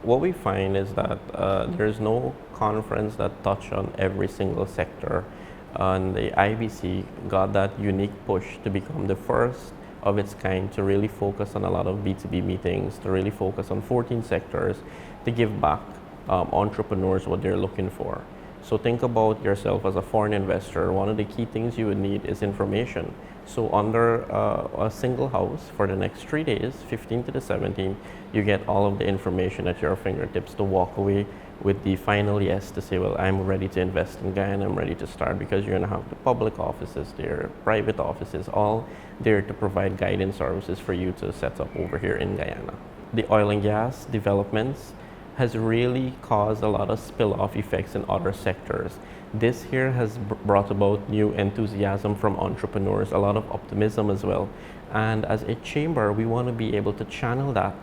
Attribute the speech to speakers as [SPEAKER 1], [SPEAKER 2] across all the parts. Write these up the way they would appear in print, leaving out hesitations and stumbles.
[SPEAKER 1] what we find is that there's no conference that touch on every single sector, and the IBC got that unique push to become the first of its kind to really focus on a lot of B2B meetings, to really focus on 14 sectors, to give back entrepreneurs what they're looking for. So think about yourself as a foreign investor. One of the key things you would need is information. So under a single house for the next 3 days, 15th to the 17th, you get all of the information at your fingertips to walk away with the final yes to say, well, I'm ready to invest in Guyana, I'm ready to start, because you're going to have the public offices there, private offices, all there to provide guidance services for you to set up over here in Guyana. The oil and gas developments has really caused a lot of spill-off effects in other sectors. This here has brought about new enthusiasm from entrepreneurs, a lot of optimism as well. And as a chamber, we want to be able to channel that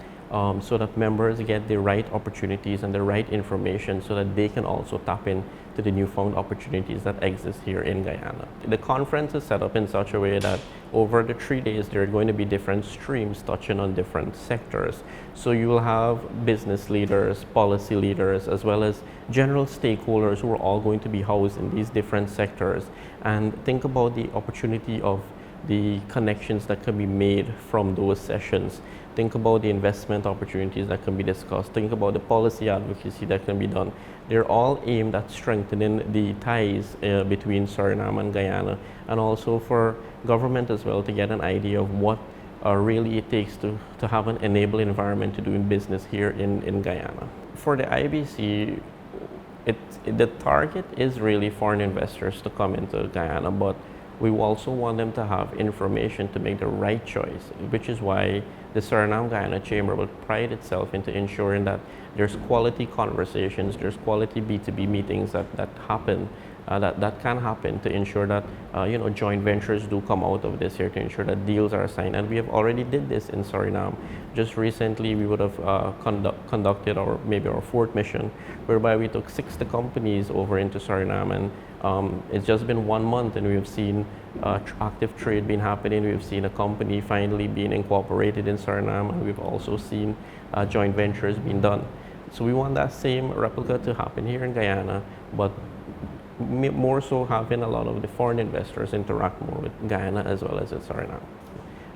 [SPEAKER 1] so that members get the right opportunities and the right information so that they can also tap in to the newfound opportunities that exist here in Guyana. The conference is set up in such a way that over the 3 days there are going to be different streams touching on different sectors. So you will have business leaders, policy leaders, as well as general stakeholders who are all going to be housed in these different sectors. And think about the opportunity of the connections that can be made from those sessions. Think about the investment opportunities that can be discussed. Think about the policy advocacy that can be done. They're all aimed at strengthening the ties between Suriname and Guyana, and also for government as well to get an idea of what really it takes to have an enabling environment to doing business here in Guyana. For the IBC, the target is really foreign investors to come into Guyana, but we also want them to have information to make the right choice, which is why the Suriname-Guyana Chamber will pride itself into ensuring that there's quality conversations, there's quality B2B meetings that happen, that can happen to ensure that joint ventures do come out of this here, to ensure that deals are signed. And we have already did this in Suriname. Just recently, we would have conducted maybe our fourth mission, whereby we took 60 companies over into Suriname, and it's just been 1 month and we've seen active trade being happening. We've seen a company finally being incorporated in Suriname, and we've also seen joint ventures being done. So we want that same replica to happen here in Guyana, but more so having a lot of the foreign investors interact more with Guyana as well as with Suriname.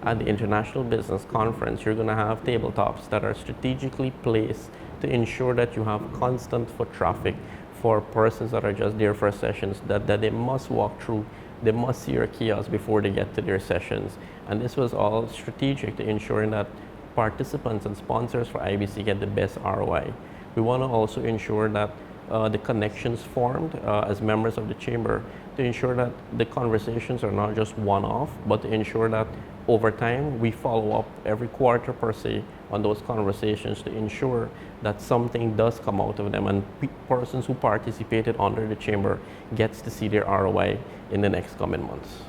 [SPEAKER 1] At the International Business Conference, you're going to have tabletops that are strategically placed to ensure that you have constant foot traffic for persons that are just there for sessions, that they must walk through, they must see your kiosk before they get to their sessions. And this was all strategic to ensuring that participants and sponsors for IBC get the best ROI. We want to also ensure that the connections formed as members of the chamber, to ensure that the conversations are not just one-off, but to ensure that over time we follow up every quarter per se on those conversations to ensure that something does come out of them, and persons who participated under the chamber gets to see their ROI in the next coming months.